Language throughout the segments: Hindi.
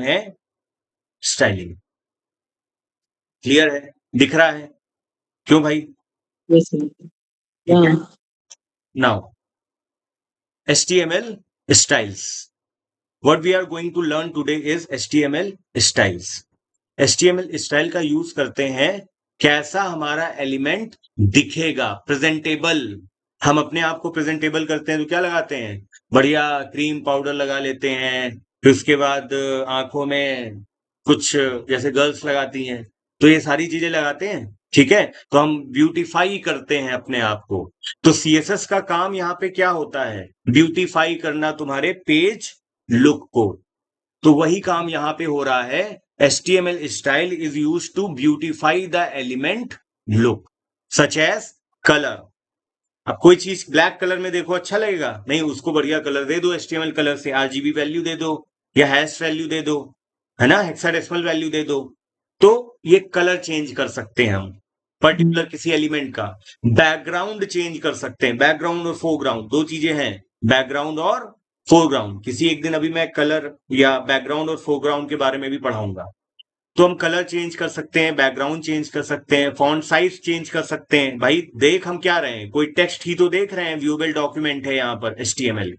है स्टाइलिंग। क्लियर है, दिख रहा है? क्यों भाई? Yes sir. ठीक है, हाँ। Now HTML styles. What we are going to learn today is HTML styles. HTML style का यूज करते हैं कैसा हमारा एलिमेंट दिखेगा, प्रेजेंटेबल। हम अपने आप को प्रेजेंटेबल करते हैं तो क्या लगाते हैं? बढ़िया क्रीम पाउडर लगा लेते हैं, फिर उसके बाद आंखों में कुछ जैसे गर्ल्स लगाती हैं, तो ये सारी चीजें लगाते हैं। ठीक है, तो हम ब्यूटीफाई करते हैं अपने आप को। तो CSS का काम यहाँ पे क्या होता है? ब्यूटीफाई करना तुम्हारे पेज लुक को। तो वही काम यहाँ पे हो रहा है। HTML style is used to beautify the element look such as color. अब कोई चीज ब्लैक कलर में देखो अच्छा लगेगा? नहीं, उसको बढ़िया कलर दे दो, HTML कलर से RGB वैल्यू दे दो या हैश वैल्यू दे दो, है ना, हेक्साडेसिमल वैल्यू दे दो, तो ये कलर चेंज कर सकते हैं हम पर्टिकुलर किसी एलिमेंट का। बैकग्राउंड चेंज कर सकते हैं, बैकग्राउंड और फोरग्राउंड दो चीजें हैं, बैकग्राउंड और फोरग्राउंड। किसी एक दिन अभी मैं कलर या बैकग्राउंड और फोरग्राउंड के बारे में भी पढ़ाऊंगा। तो हम कलर चेंज कर सकते हैं, बैकग्राउंड चेंज कर सकते हैं, फॉन्ट साइज चेंज कर सकते हैं। भाई देख हम क्या रहे हैं, कोई टेक्स्ट ही तो देख रहे हैं, व्यूएबल डॉक्यूमेंट है यहाँ पर HTML।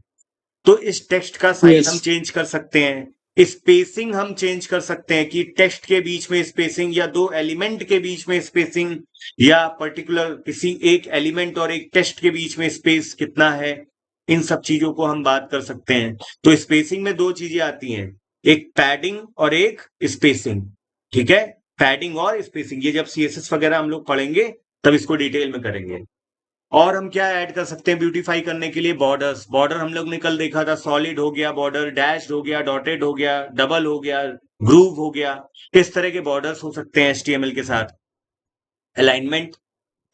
तो इस टेक्स्ट का साइज हम यस। चेंज कर सकते हैं, स्पेसिंग हम चेंज कर सकते हैं कि टेक्स्ट के बीच में स्पेसिंग या दो एलिमेंट के बीच में स्पेसिंग या पर्टिकुलर किसी एक एलिमेंट और एक टेक्स्ट के बीच में स्पेस कितना है, इन सब चीजों को हम बात कर सकते हैं। तो स्पेसिंग में दो चीजें आती हैं, एक पैडिंग और एक स्पेसिंग। ठीक है, पैडिंग और स्पेसिंग, ये जब CSS वगैरह हम लोग पढ़ेंगे तब इसको डिटेल में करेंगे। और हम क्या ऐड कर सकते हैं ब्यूटीफाई करने के लिए? बॉर्डर्स। बॉर्डर हम लोग ने कल देखा था, सॉलिड हो गया बॉर्डर, डैश हो गया, डॉटेड हो गया, डबल हो गया, ग्रूव हो गया। इस तरह के बॉर्डर्स हो सकते हैं HTML के साथ। अलाइनमेंट,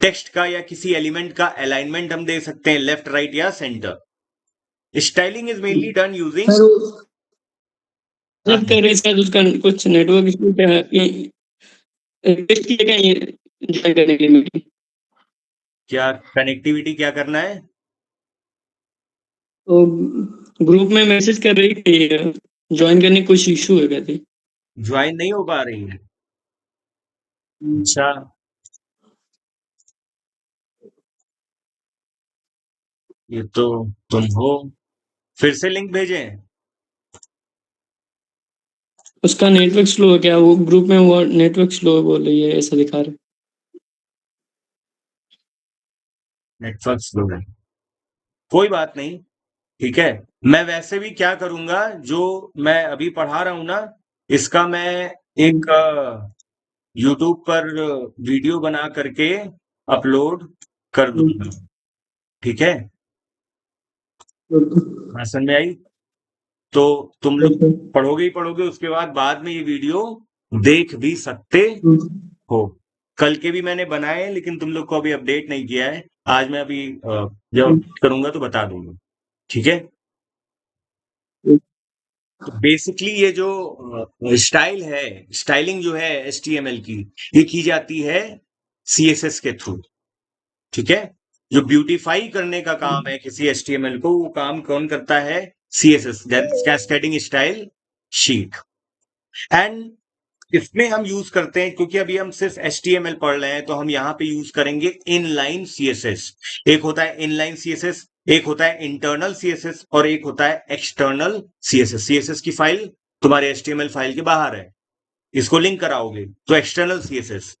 टेक्स्ट का या किसी एलिमेंट का अलाइनमेंट हम दे सकते हैं, लेफ्ट राइट या centre. Styling is mainly done using. Sir जब कर रहे शायद उसका कुछ नेटवर्क इशू क्या है, रिक्वेस्ट किया क्या ये ज्वाइन करने के लिए मीटिंग? क्या कनेक्टिविटी क्या करना है? तो ग्रुप में मैसेज कर रही थी ज्वाइन करने कुछ इशू है कहती। ज्वाइन नहीं हो पा रही है? अच्छा, ये तो तुम हो, फिर से लिंक भेजें? उसका नेटवर्क स्लो है क्या? वो ग्रुप में वो नेटवर्क स्लो बोल रही है, ऐसा दिखा रहा है। नेटवर्क स्लो है, कोई बात नहीं। ठीक है, मैं वैसे भी क्या करूंगा, जो मैं अभी पढ़ा रहा हूं ना, इसका मैं एक यूट्यूब पर वीडियो बना करके अपलोड कर दूंगा। ठीक है, समझ में आई? तो तुम लोग पढ़ोगे ही पढ़ोगे, उसके बाद में ये वीडियो देख भी सकते हो। कल के भी मैंने बनाए हैं, लेकिन तुम लोग को अभी अपडेट नहीं किया है। आज मैं अभी जब अपडेट करूंगा तो बता दूंगा। ठीक है, तो बेसिकली ये जो स्टाइल है, स्टाइलिंग जो है HTML की, ये की जाती है CSS के थ्रू। ठीक है, जो ब्यूटीफाई करने का काम है किसी HTML को, वो काम कौन करता है? CSS, cascading style sheet. And इसमें हम यूज करते हैं, क्योंकि अभी हम सिर्फ HTML पढ़ रहे हैं, तो हम यहाँ पे यूज करेंगे इनलाइन CSS। एक होता है इनलाइन CSS, एक होता है इंटरनल CSS और एक होता है एक्सटर्नल CSS। CSS की फाइल तुम्हारे HTML फाइल के बाहर है, इसको लिंक कराओगे तो एक्सटर्नल CSS।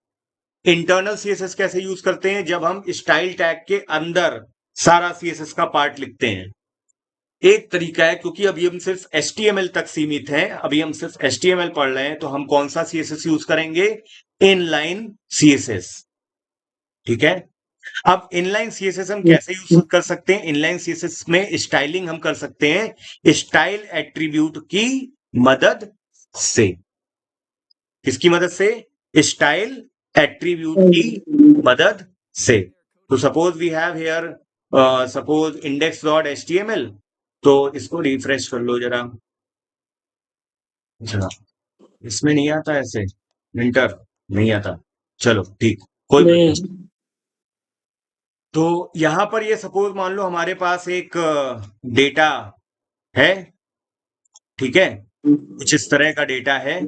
इंटरनल CSS कैसे यूज करते हैं? जब हम स्टाइल टैग के अंदर सारा CSS का पार्ट लिखते हैं। एक तरीका है, क्योंकि अभी हम सिर्फ HTML तक सीमित हैं, अभी हम सिर्फ HTML पढ़ रहे हैं, तो हम कौन सा CSS यूज करेंगे? Inline CSS। ठीक है, अब इनलाइन CSS हम कैसे यूज कर सकते हैं? इनलाइन CSS में स्टाइलिंग हम कर सकते हैं स्टाइल एट्रीब्यूट की मदद से। किसकी मदद से? स्टाइल एट्रीब्यूट की मदद से। तो suppose we have here, suppose index dot HTML, तो इसको रिफ्रेश कर लो जरा। अच्छा, इसमें नहीं आता ऐसे, विंटर नहीं आता, चलो ठीक, कोई बात मैं नहीं। तो यहां पर ये सपोज मान लो हमारे पास एक डेटा है। ठीक है, कुछ इस तरह का डेटा है।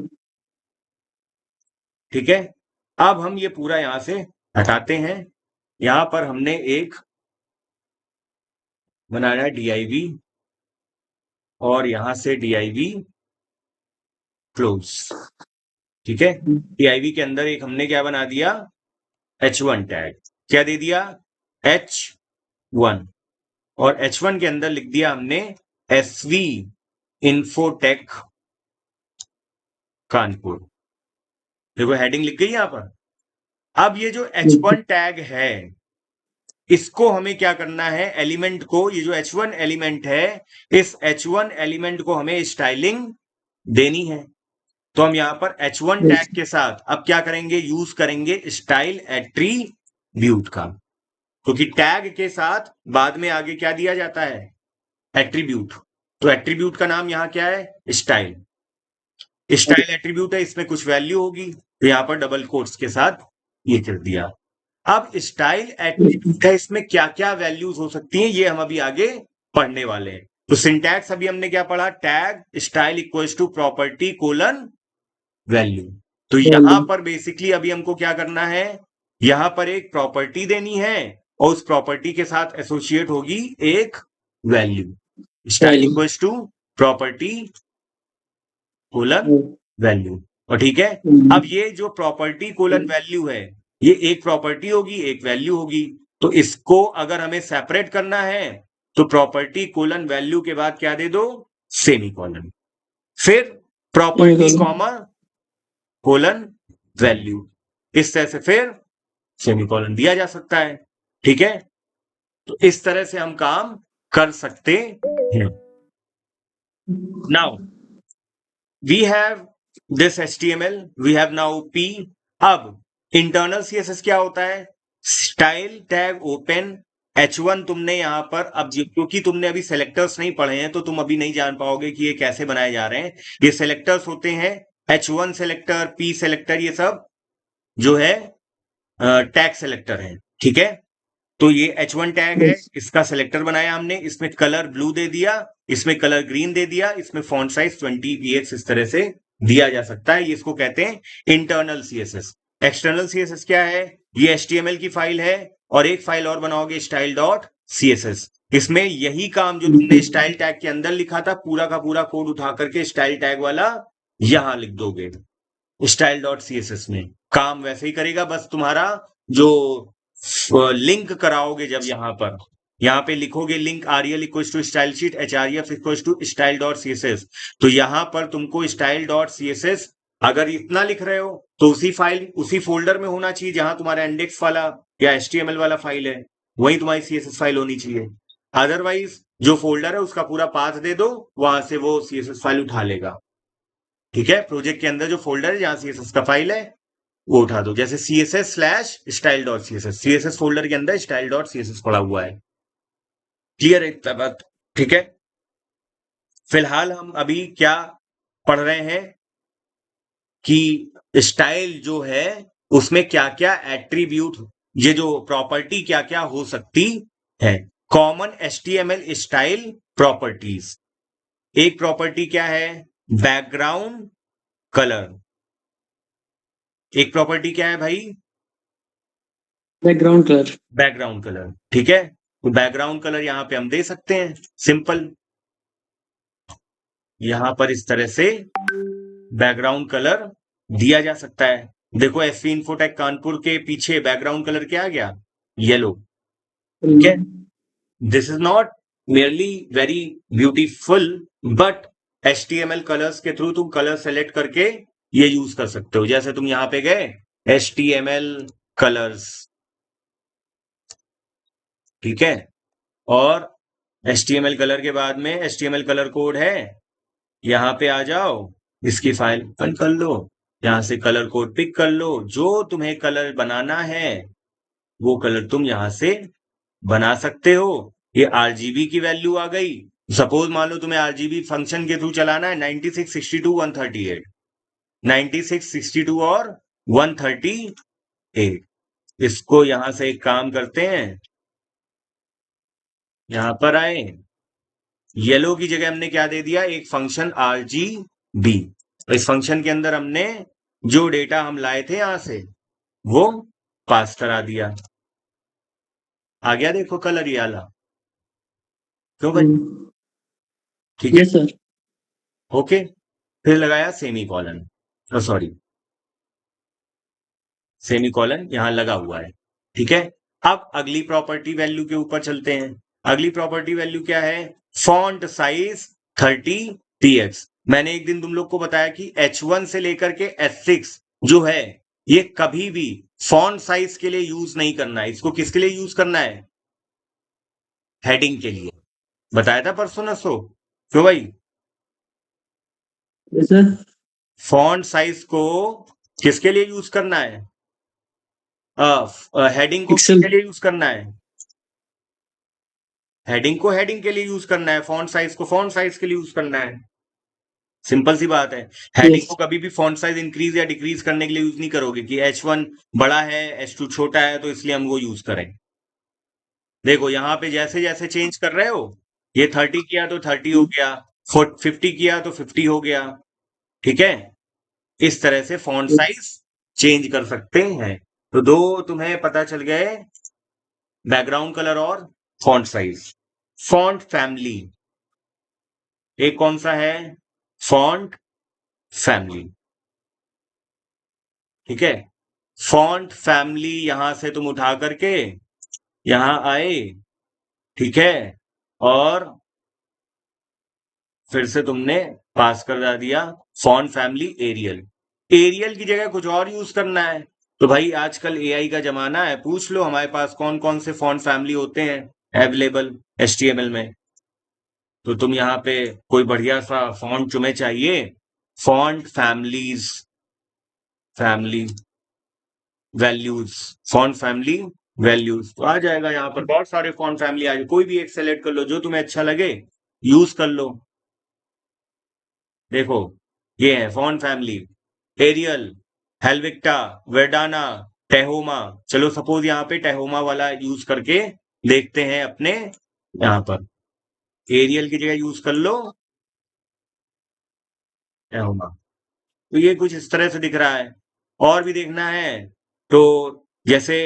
ठीक है, अब हम ये पूरा यहां से हटाते हैं। यहां पर हमने एक बनाया div और यहां से div क्लोज। ठीक है, div के अंदर एक हमने क्या बना दिया, h1 टैग। क्या दे दिया, h1, और h1 के अंदर लिख दिया हमने SV इन्फोटेक कानपुर। देखो हेडिंग लिख गई यहां पर। अब ये जो h1 टैग है, इसको हमें क्या करना है, एलिमेंट को, ये जो h1 एलिमेंट है, इस h1 एलिमेंट को हमें स्टाइलिंग देनी है। तो हम यहां पर h1 टैग के साथ अब क्या करेंगे, यूज करेंगे स्टाइल एट्रीब्यूट का, क्योंकि टैग के साथ बाद में आगे क्या दिया जाता है, एट्रीब्यूट। तो एट्रीब्यूट का नाम यहां क्या है, स्टाइल। स्टाइल एट्रीब्यूट है, इसमें कुछ वैल्यू होगी, तो यहां पर डबल कोट्स के साथ ये कर दिया। अब स्टाइल एट्रीब्यूट है, इसमें क्या क्या वैल्यूज हो सकती हैं, ये हम अभी आगे पढ़ने वाले हैं। तो सिंटैक्स अभी हमने क्या पढ़ा, tag style equals to property colon value. तो यहां पर बेसिकली अभी हमको क्या करना है, यहां पर एक प्रॉपर्टी देनी है और उस प्रॉपर्टी के साथ एसोसिएट होगी एक value. Style equals to property colon value. और ठीक है, अब ये जो प्रॉपर्टी कोलन वैल्यू है, ये एक प्रॉपर्टी होगी, एक वैल्यू होगी। तो इसको अगर हमें सेपरेट करना है तो प्रॉपर्टी कोलन वैल्यू के बाद क्या दे दो, सेमी कॉलन, फिर प्रॉपर्टी कॉमा कोलन वैल्यू, इस तरह से फिर सेमी कॉलन दिया जा सकता है। ठीक है, तो इस तरह से हम काम कर सकते हैं। Now we have this HTML, we have now P। अब इंटरनल CSS क्या होता है, स्टाइल टैग ओपन h1 तुमने यहां पर, अब क्योंकि तुमने अभी सेलेक्टर्स नहीं पढ़े हैं तो तुम अभी नहीं जान पाओगे कि ये कैसे बनाए जा रहे हैं। ये सेलेक्टर्स होते हैं, h1 सेलेक्टर, P सेलेक्टर, ये सब जो है टैग सेलेक्टर है। ठीक है, तो ये h1 टैग है, इसका सेलेक्टर बनाया हमने, इसमें कलर ब्लू दे दिया, इसमें कलर ग्रीन दे दिया, इसमें फॉन्ट साइज 20 px इस तरह से दिया जा सकता है। ये इसको कहते हैं इंटरनल CSS। एक्सटर्नल CSS क्या है, ये HTML की फाइल है और एक फाइल और बनाओगे स्टाइल डॉट CSS। इसमें यही काम जो तुमने स्टाइल टैग के अंदर लिखा था, पूरा का पूरा कोड उठा करके स्टाइल टैग वाला यहां लिख दोगे स्टाइल डॉट CSS में, काम वैसे ही करेगा। बस तुम्हारा जो लिंक कराओगे, जब यहां पे लिखोगे link REL equals to style sheet HREF equals to style dot CSS, तो यहां पर तुमको स्टाइल डॉट CSS अगर इतना लिख रहे हो तो उसी फाइल, उसी फोल्डर में होना चाहिए जहां तुम्हारा इंडेक्स वाला या HTML वाला फाइल है, वही तुम्हारी CSS फाइल होनी चाहिए। अदरवाइज जो फोल्डर है उसका पूरा पाथ दे दो, वहां से वो CSS फाइल उठा लेगा। ठीक है, प्रोजेक्ट के अंदर जो फोल्डर है जहां CSS का फाइल है वो उठा दो, जैसे CSS/style.css, CSS फोल्डर के अंदर style.css पड़ा हुआ है। क्लियर है इतना बात? ठीक है, फिलहाल हम अभी क्या पढ़ रहे हैं कि स्टाइल जो है उसमें क्या क्या एट्रीब्यूट, ये जो प्रॉपर्टी क्या क्या हो सकती है। कॉमन HTML स्टाइल प्रॉपर्टीज, एक प्रॉपर्टी क्या है, बैकग्राउंड कलर। एक प्रॉपर्टी क्या है भाई, बैकग्राउंड कलर। Background colour. ठीक है, तो बैकग्राउंड कलर यहां पे हम दे सकते हैं, सिंपल, यहां पर इस तरह से बैकग्राउंड कलर दिया जा सकता है। देखो SV इन्फोटेक कानपुर के पीछे बैकग्राउंड कलर क्या आ गया, येलो। ठीक है, this is not merely very beautiful, but HTML colours के थ्रू तुम कलर सेलेक्ट करके ये यूज कर सकते हो। जैसे तुम यहां पे गए HTML कलर्स, ठीक है, और HTML कलर के बाद में HTML कलर कोड है, यहां पे आ जाओ, इसकी फाइल ओपन कर लो, यहां से कलर कोड पिक कर लो, जो तुम्हें कलर बनाना है वो कलर तुम यहां से बना सकते हो। ये RGB की वैल्यू आ गई। सपोज मान लो तुम्हें RGB फंक्शन के थ्रू चलाना है 96, 62, 138, 96, 62 और 138। इसको यहां से एक काम करते हैं, यहां पर आए, येलो की जगह हमने क्या दे दिया, एक फंक्शन RG बी। तो इस फंक्शन के अंदर हमने जो डेटा हम लाए थे यहां से वो पास करा दिया। आ गया देखो कलर ये वाला, क्यों भाई? ठीक है, यस सर। ओके। फिर लगाया semi colon, sorry semi colon यहां लगा हुआ है। ठीक है, अब अगली प्रॉपर्टी वैल्यू के ऊपर चलते हैं। अगली प्रॉपर्टी वैल्यू क्या है? Font size 30 px। मैंने एक दिन तुम लोग को बताया कि H1 से लेकर के H6 जो है ये कभी भी फॉन्ट साइज के लिए यूज नहीं करना है। इसको किसके लिए यूज करना है? हेडिंग के लिए। बताया था परसों नसो, क्यों भाई? Yes sir. फॉन्ट साइज को किसके लिए यूज करना है? हेडिंग को एक्सेल। किसके लिए यूज करना है? हेडिंग को हेडिंग के लिए यूज करना है, फॉन्ट साइज को फॉन्ट साइज के लिए यूज करना है। सिंपल सी बात है। हेडिंग को यस। कभी भी फॉन्ट साइज इंक्रीज या डिक्रीज करने के लिए यूज नहीं करोगे कि H1 बड़ा है H2 छोटा है तो इसलिए हम वो यूज करें। देखो यहाँ पे जैसे जैसे चेंज कर रहे हो, ये 30 किया तो 30 हो गया, 50 किया तो 50 हो गया। ठीक है, इस तरह से फॉन्ट साइज चेंज कर सकते हैं। तो दो तुम्हें पता चल गए, बैकग्राउंड कलर और फॉन्ट साइज। फॉन्ट फैमिली एक कौन सा है? Font family. ठीक है, फॉन्ट फैमिली यहां से तुम उठा करके यहां आए। ठीक है, और फिर से तुमने पास कर दिया फॉन्ट फैमिली एरियल। एरियल की जगह कुछ और यूज करना है तो भाई आजकल एआई का जमाना है, पूछ लो हमारे पास कौन कौन से फॉन्ट फैमिली होते हैं अवेलेबल HTML में। तो तुम यहाँ पे कोई बढ़िया सा फॉन्ट तुम्हें चाहिए, font families, family values, font family values तो आ जाएगा। यहाँ पर बहुत सारे फॉन्ट फैमिली आ जाए, कोई भी एक सेलेक्ट कर लो जो तुम्हें अच्छा लगे, यूज कर लो। देखो ये है फॉन्ट फैमिली एरियल, हेल्विक्टा, वेडाना, टेहोमा। चलो सपोज यहाँ पे टेहोमा वाला यूज करके देखते हैं अपने यहाँ पर। एरियल की जगह यूज कर लो टेहोमा। तो ये कुछ इस तरह से दिख रहा है। और भी देखना है तो जैसे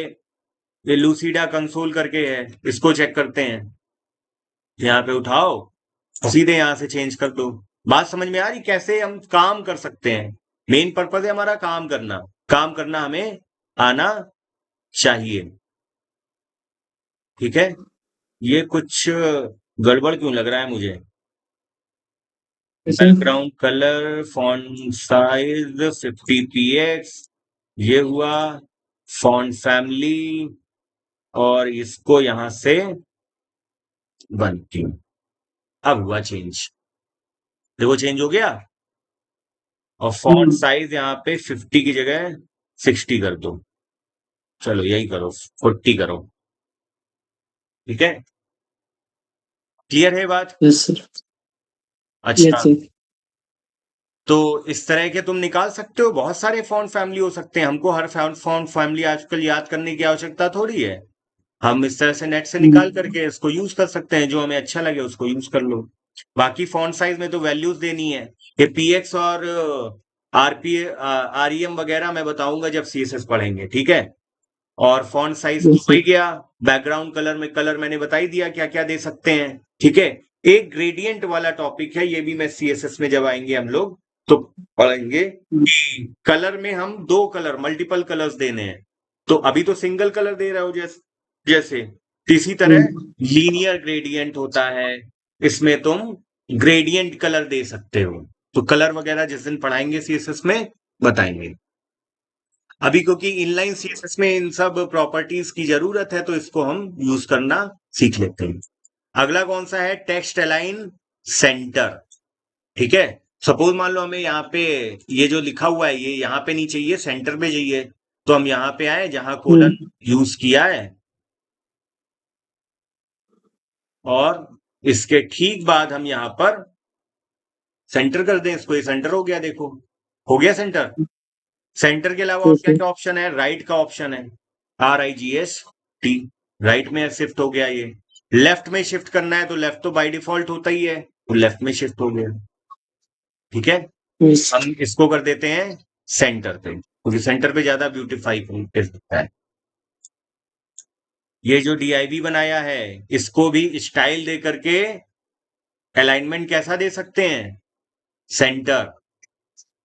ये लूसीडा कंसोल करके है, इसको चेक करते हैं। यहाँ पे उठाओ, सीधे यहां से चेंज कर दो। बात समझ में आ रही कैसे हम काम कर सकते हैं? मेन पर्पज है हमारा काम करना, काम करना हमें आना चाहिए। ठीक है, ये कुछ गड़बड़ क्यों लग रहा है मुझे? Yes sir. Background colour font size 50 px, ये हुआ फॉन्ट फैमिली, और इसको यहां से बनती, अब हुआ चेंज। देखो चेंज हो गया। और फॉन्ट साइज यहाँ पे 50 की जगह 60 कर दो। चलो यही करो, 40 करो। ठीक है, क्लियर है बात? Yes sir. अच्छा, यस सर। तो इस तरह के तुम निकाल सकते हो, बहुत सारे फॉन्ट फैमिली हो सकते हैं। हमको हर फॉन्ट फैमिली आजकल याद करने की आवश्यकता थोड़ी है। हम इस तरह से नेट से निकाल करके इसको यूज कर सकते हैं, जो हमें अच्छा लगे उसको यूज कर लो। बाकी फॉन्ट साइज में तो वैल्यूज देनी है। ये पीएक्स और आरपी आरईएम वगैरह मैं बताऊंगा जब सीएसएस पढ़ेंगे। ठीक है, और फॉन्ट साइज तो यस हो ही सर। गया। बैकग्राउंड कलर में कलर मैंने बता ही दिया क्या क्या दे सकते हैं। ठीक है, एक ग्रेडियंट वाला टॉपिक है, ये भी मैं सीएसएस में जब आएंगे हम लोग तो पढ़ेंगे कि कलर में हम दो कलर मल्टीपल कलर्स देने हैं। तो अभी तो सिंगल कलर दे रहे हो जैसे इसी तरह लीनियर ग्रेडियंट होता है, इसमें तुम ग्रेडियंट कलर दे सकते हो। तो कलर वगैरह जिस दिन पढ़ाएंगे सीएसएस में बताएंगे। अभी क्योंकि इनलाइन सीएसएस में इन सब प्रॉपर्टीज की जरूरत है तो इसको हम यूज करना सीख लेते हैं। अगला कौन सा है? Text align centre. ठीक है, सपोज मान लो हमें यहाँ पे ये जो लिखा हुआ है ये यहाँ पे नहीं चाहिए, सेंटर पे चाहिए। तो हम यहाँ पे आए जहां कोलन यूज किया है, और इसके ठीक बाद हम यहाँ पर सेंटर कर दें इसको। ये सेंटर हो गया, देखो हो गया सेंटर। सेंटर के अलावा और क्या क्या ऑप्शन है? राइट का ऑप्शन है, RIGST, राइट में शिफ्ट हो गया। ये लेफ्ट में शिफ्ट करना है तो लेफ्ट तो बाय डिफॉल्ट होता ही है, तो लेफ्ट में शिफ्ट हो गया। ठीक है, हम इसको कर देते हैं सेंटर पे, क्योंकि सेंटर पे ज्यादा ब्यूटीफाई होता है। ये जो DIV बनाया है इसको भी स्टाइल दे करके अलाइनमेंट कैसा दे सकते हैं, सेंटर,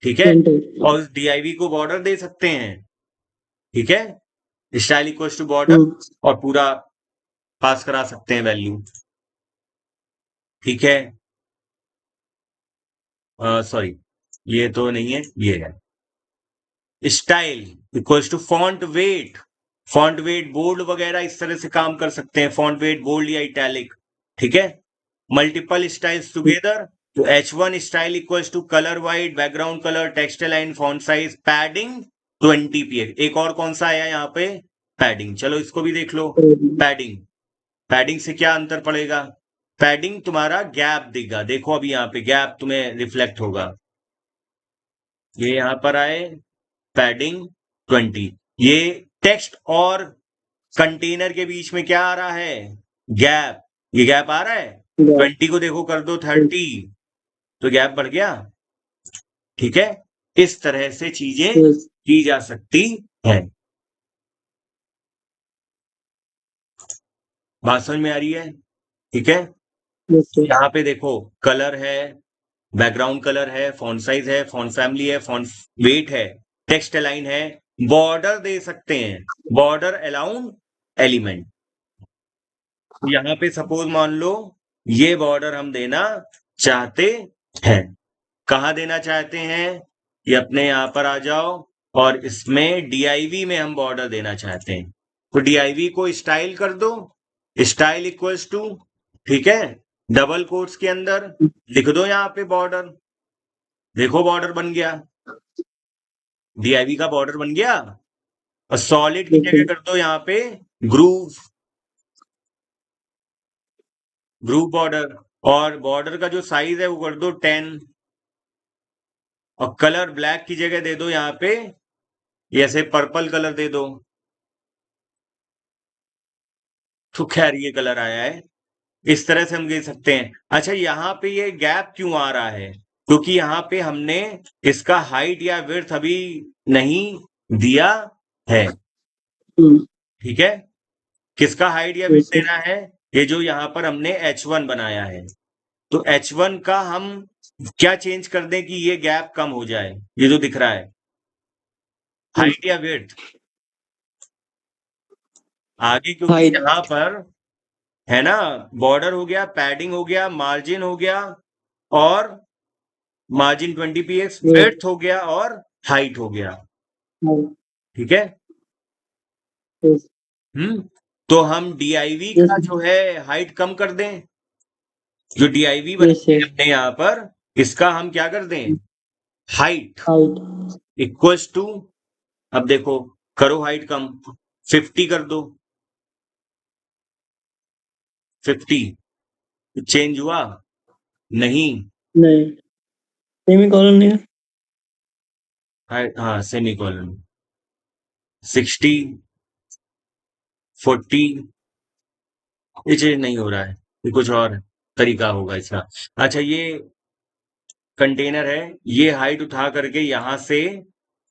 ठीक है। और उस DIV को बॉर्डर दे सकते हैं, ठीक है, स्टाइल इक्वल्स टू बॉर्डर, और पूरा पास करा सकते हैं वैल्यू, ठीक है। सॉरी, ये तो नहीं है, ये है style equals to font weight. Font weight bold वगैरह इस तरह से काम कर सकते हैं, फॉन्ट वेट बोल्ड या इटैलिक, ठीक है। मल्टीपल स्टाइल्स टुगेदर, तो H1 style equals to colour wide, background colour, text line, font size, padding 20 px। एक और कौन सा आया यहाँ पे, पैडिंग। चलो इसको भी देख लो, पैडिंग। पैडिंग से क्या अंतर पड़ेगा, पैडिंग तुम्हारा गैप देगा, देखो अभी यहाँ पे गैप तुम्हें रिफ्लेक्ट होगा, ये यहां पर आए पैडिंग 20। ये टेक्स्ट और कंटेनर के बीच में क्या आ रहा है, गैप, ये गैप आ रहा है, 20 को देखो कर दो 30, तो गैप बढ़ गया, ठीक है। इस तरह से चीजें की जा सकती हैं। बात समझ में आ रही है, ठीक है। यहाँ पे देखो कलर है, बैकग्राउंड कलर है, फॉन्ट साइज है, फॉन्ट फैमिली है, फॉन्ट वेट है, टेक्स्ट अलाइन है, बॉर्डर दे सकते हैं, बॉर्डर अलाउंड एलिमेंट। यहाँ पे सपोज मान लो ये बॉर्डर हम देना चाहते हैं, कहाँ देना चाहते हैं, ये अपने यहाँ पर आ जाओ, और इसमें DIV में हम बॉर्डर देना चाहते हैं, तो DIV को स्टाइल कर दो, स्टाइल इक्वल्स टू, ठीक है, डबल कोट्स के अंदर लिख दो यहाँ पे बॉर्डर, देखो बॉर्डर बन गया, DIV का बॉर्डर बन गया। और सॉलिड की जगह कर दो यहाँ पे ग्रूव, ग्रूव बॉर्डर, और बॉर्डर का जो साइज है वो कर दो 10, और कलर ब्लैक की जगह दे दो यहाँ पे ऐसे पर्पल कलर दे दो, तो खैर ये कलर आया है, इस तरह से हम दे सकते हैं। अच्छा यहाँ पे ये गैप क्यों आ रहा है, क्योंकि यहाँ पे हमने इसका हाइट या विड्थ अभी नहीं दिया है, ठीक है। किसका हाइट या विड्थ देना है, ये जो यहाँ पर हमने H1 बनाया है, तो H1 का हम क्या चेंज कर दें कि ये गैप कम हो जाए, ये जो दिख रहा है हाइट या विड्थ, आगे क्योंकि यहाँ पर है ना बॉर्डर हो गया, पैडिंग हो गया, मार्जिन हो गया, और मार्जिन 20 px, विड्थ हो गया, और हाइट हो गया, ठीक है। तो हम DIV का जो है हाइट कम कर दें, जो DIV बनाते हैं हमने यहाँ पर, इसका हम क्या कर दें, हाइट इक्वल्स टू, अब देखो करो हाइट कम, 50 कर दो, 50 चेंज हुआ नहीं, सेमीकोलन नहीं, हाँ सेमीकोलन, 60 40 ये चेंज नहीं हो रहा है, ये कुछ और तरीका होगा इसका। अच्छा ये कंटेनर है, ये हाइट उठा करके यहां से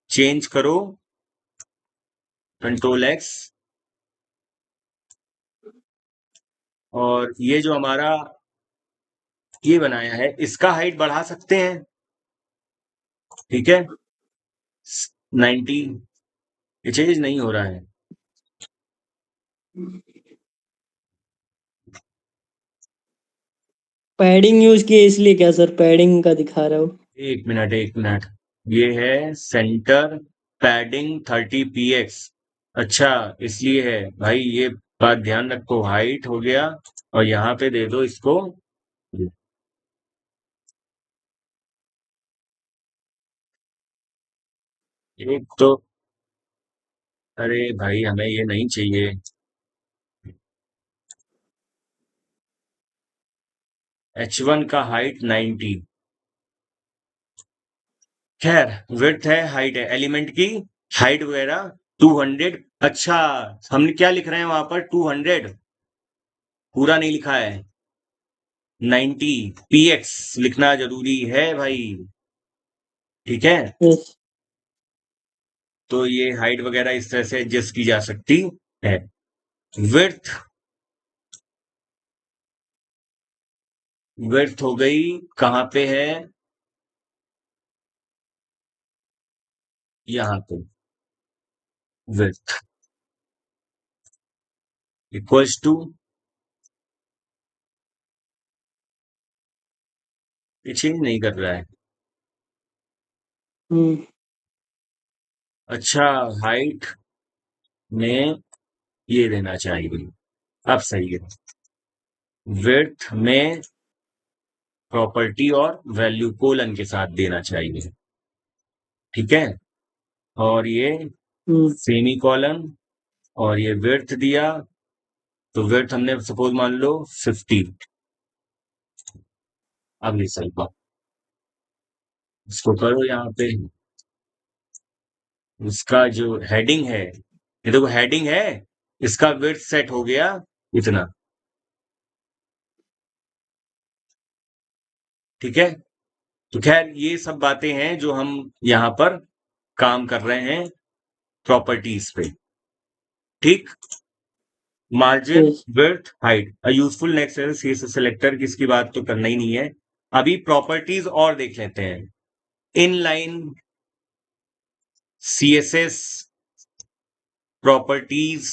चेंज करो, कंट्रोल X, और ये जो हमारा ये बनाया है इसका हाइट बढ़ा सकते हैं, ठीक है, 90, ये चेंज नहीं हो रहा है, पैडिंग यूज किए इसलिए क्या सर, पैडिंग का दिखा रहा हो, एक मिनट, ये है सेंटर पैडिंग 30 px, अच्छा इसलिए है भाई, ये बात ध्यान रखो, हाइट हो गया, और यहाँ पे दे दो इसको, एक तो, अरे भाई हमें ये नहीं चाहिए, H1 का हाइट 90, खैर विड्थ है, हाइट है, एलिमेंट की हाइट वगैरह 200, अच्छा हमने क्या लिख रहे हैं वहां पर 200, पूरा नहीं लिखा है, 90 px लिखना जरूरी है भाई, ठीक है, यस। तो ये हाइट वगैरह इस तरह से एडजस्ट की जा सकती है। विड्थ, विड्थ हो गई, कहाँ पे है, यहाँ पे, विड्थ इक्वल्स टू, ये चेंज नहीं कर रहा है। अच्छा, हाइट में ये देना चाहिए, अब सही है। विड्थ में प्रॉपर्टी और वैल्यू कोलन के साथ देना चाहिए, ठीक है, और ये सेमी कॉलन, और ये विड्थ दिया, तो विड्थ हमने सपोज मान लो 50। अब ये सही बात, इसको करो यहाँ पे, इसका जो हेडिंग है, ये देखो हेडिंग है, इसका विड्थ सेट हो गया इतना, ठीक है। तो खैर ये सब बातें हैं जो हम यहाँ पर काम कर रहे हैं प्रॉपर्टीज पे, ठीक। Margin, yes. Width, height, useful next CSS selector की इसकी बात तो करना ही नहीं है। अभी प्रॉपर्टीज और देख लेते हैं। इनलाइन सीएसएस प्रॉपर्टीज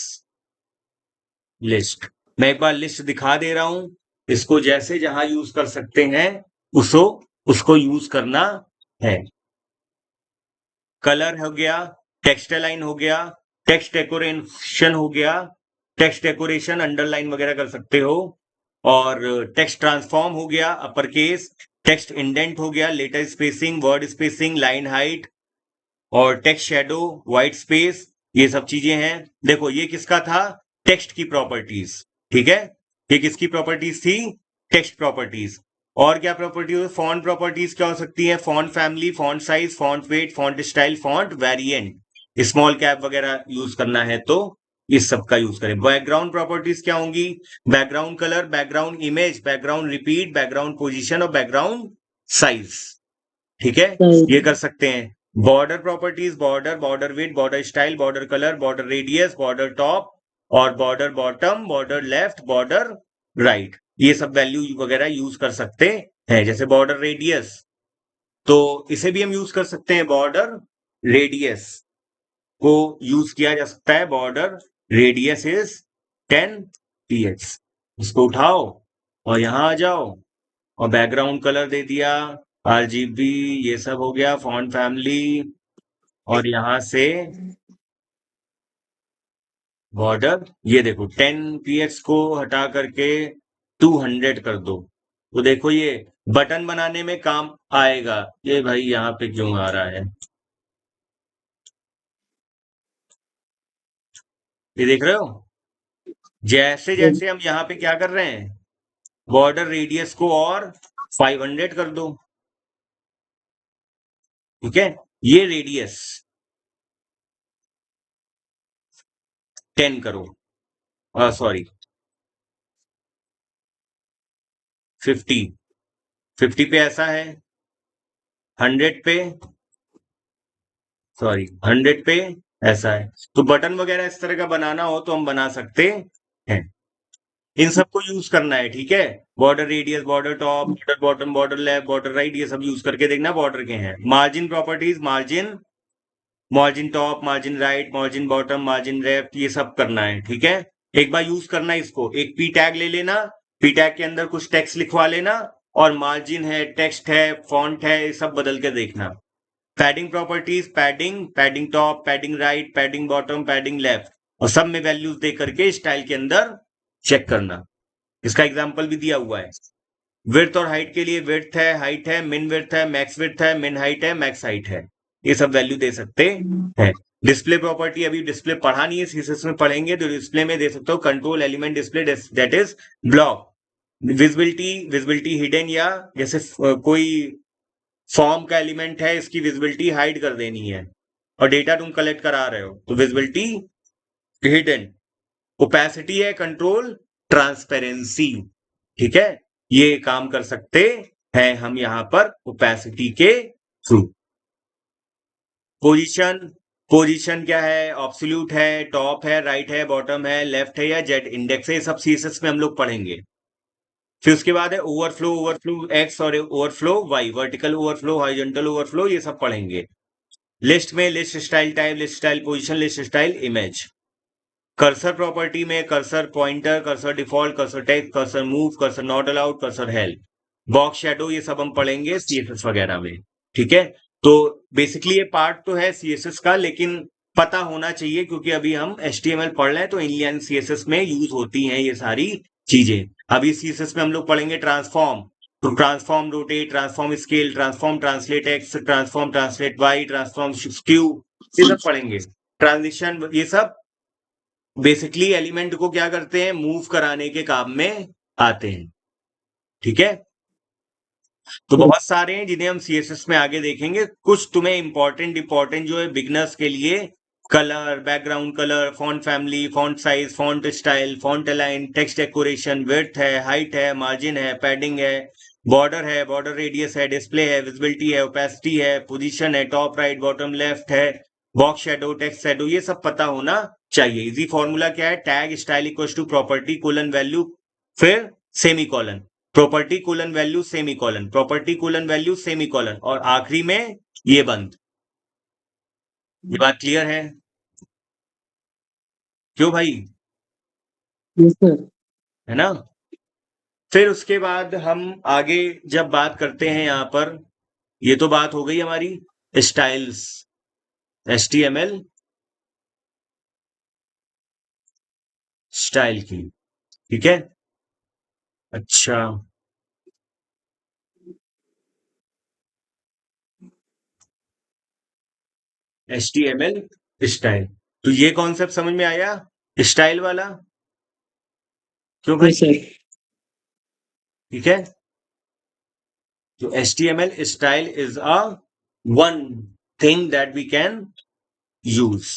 लिस्ट, मैं एक बार लिस्ट दिखा दे रहा हूं, इसको जैसे जहां यूज कर सकते हैं उसको उसको यूज करना है। कलर हो गया, टेक्स्ट लाइन हो गया, टेक्स्ट डेकोरेशन हो गया, टेक्स्ट डेकोरेशन अंडरलाइन वगैरह कर सकते हो, और टेक्स्ट ट्रांसफॉर्म हो गया अपर केस, टेक्स्ट इंडेंट हो गया, letter spacing, word spacing, line height, और टेक्स्ट शेडो, व्हाइट स्पेस, ये सब चीजें हैं। देखो ये किसका था, टेक्स्ट की प्रॉपर्टीज, ठीक है, ये किसकी प्रॉपर्टीज थी, टेक्स्ट प्रॉपर्टीज। और क्या प्रॉपर्टी, फॉन्ट प्रॉपर्टीज क्या हो सकती है, font family, font size, font weight, font style, font variant, small cap वगैरह यूज करना है तो इस सब का यूज करें। बैकग्राउंड प्रॉपर्टीज क्या होंगी, background colour, background image, background repeat, background position और बैकग्राउंड साइज, ठीक है, ये कर सकते हैं। Border properties, border, border width, border style, border colour, border radius, border top और border bottom, border left, border right, ये सब वैल्यू वगैरह यूज कर सकते हैं। जैसे बॉर्डर रेडियस, तो इसे भी हम यूज कर सकते हैं, बॉर्डर रेडियस को यूज किया जा सकता है, बॉर्डर रेडियस इज 10 px, इसको उठाओ और यहां आ जाओ, और बैकग्राउंड कलर दे दिया आरजीबी, ये सब हो गया, फॉन्ट फैमिली, और यहां से बॉर्डर, ये देखो 10 px को हटा करके 200 कर दो, तो देखो ये बटन बनाने में काम आएगा। ये भाई यहाँ पे क्यों आ रहा है, ये देख रहे हो, जैसे जैसे हम यहाँ पे क्या कर रहे हैं, बॉर्डर रेडियस को और 500 कर दो, ठीक है, ये रेडियस 10 करो, सॉरी 50, 50 पे ऐसा है, 100 पे, सॉरी 100 पे ऐसा है। तो बटन वगैरह इस तरह का बनाना हो तो हम बना सकते हैं, इन सबको यूज करना है, ठीक है। Border radius, border top, border bottom, border left, border right, ये सब यूज करके देखना बॉर्डर के हैं। Margin properties, margin, margin top, margin right, margin bottom, margin left, ये सब करना है, ठीक है। एक बार यूज करना है इसको, एक पी टैग ले लेना, पी टैग के अंदर कुछ टेक्स्ट लिखवा लेना, और मार्जिन है, टेक्स्ट है, फॉन्ट है, ये सब बदल के देखना। Padding properties, padding, padding top, padding right, padding bottom, padding left, और सब में वैल्यूज दे करके स्टाइल के अंदर चेक करना। इसका एग्जाम्पल भी दिया हुआ है। विड्थ और हाइट के लिए विड्थ है, हाइट है, मिन विड्थ है, मैक्स विड्थ है, मिन हाइट है, मैक्स हाइट है, ये सब वैल्यू दे सकते हैं। डिस्प्ले प्रॉपर्टी, अभी डिस्प्ले पढ़ा नहीं है, सीएसएस में पढ़ेंगे, तो डिस्प्ले में दे सकते हो control element display, that is block. Visibility, visibility hidden, या जैसे कोई फॉर्म का एलिमेंट है, इसकी विजिबिलिटी हाइड कर देनी है और डेटा तुम कलेक्ट करा रहे हो, तो विजिबिलिटी हिडन। ओपेसिटी है कंट्रोल ट्रांसपेरेंसी, ठीक है, ये काम कर सकते हैं हम यहां पर ओपेसिटी के थ्रू। पोजीशन पोजीशन क्या है, ऑब्सोल्यूट है, टॉप है, राइट है, बॉटम है, लेफ्ट है या जेड इंडेक्स है, ये सब सीएसएस में हम लोग पढ़ेंगे। फिर उसके बाद है ओवरफ्लो, ओवरफ्लो एक्स और overflow Y, vertical overflow, horizontal overflow, ये सब पढ़ेंगे। लिस्ट में list style type, list style position, list style image. Cursor property में cursor pointer, cursor default, cursor text, cursor move, cursor not allowed, cursor help, box shadow, ये सब हम पढ़ेंगे सीएसएस वगैरह में। ठीक है, तो बेसिकली ये पार्ट तो है सीएसएस का, लेकिन पता होना चाहिए क्योंकि अभी हम एचटीएमएल पढ़ रहे हैं तो इंडियन सीएसएस में यूज होती हैं ये सारी चीजें। अभी सीएसएस में हम लोग पढ़ेंगे ट्रांसफॉर्म, तो transform rotate, transform scale, transform translate X, transform translate Y, transform skew, ये सब पढ़ेंगे। ट्रांजिशन, ये सब बेसिकली एलिमेंट को क्या करते हैं, मूव कराने के काम में आते हैं। ठीक है, तो बहुत सारे हैं जिन्हें हम सीएसएस में आगे देखेंगे। कुछ तुम्हें इंपॉर्टेंट जो है बिगनर्स के लिए, colour, background colour, font family, font size, font style, font align, text decoration, width है, हाइट है, मार्जिन है, पैडिंग है, बॉर्डर रेडियस है, डिस्प्ले है, विजिबिलिटी है, ओपेसिटी है, पोजीशन है, टॉप राइट बॉटम लेफ्ट है, बॉक्स शेडो, टेक्स्ट शेडो, ये सब पता होना चाहिए। इजी फॉर्मूला क्या है, tag style equal to property colon value, फिर semicolon, property colon value semicolon, property colon value semi colon, और आखिरी में ये बंद। ये बात क्लियर है? क्यों भाई? Yes sir. है ना? फिर उसके बाद हम आगे जब बात करते हैं यहां पर, ये तो बात हो गई हमारी स्टाइल्स, एचटीएमएल स्टाइल की। ठीक है, अच्छा, एचटीएमएल स्टाइल, तो ये कॉन्सेप्ट समझ में आया स्टाइल वाला? क्यों भाई? Yes sir. ठीक है, तो HTML style is a one thing that we can use.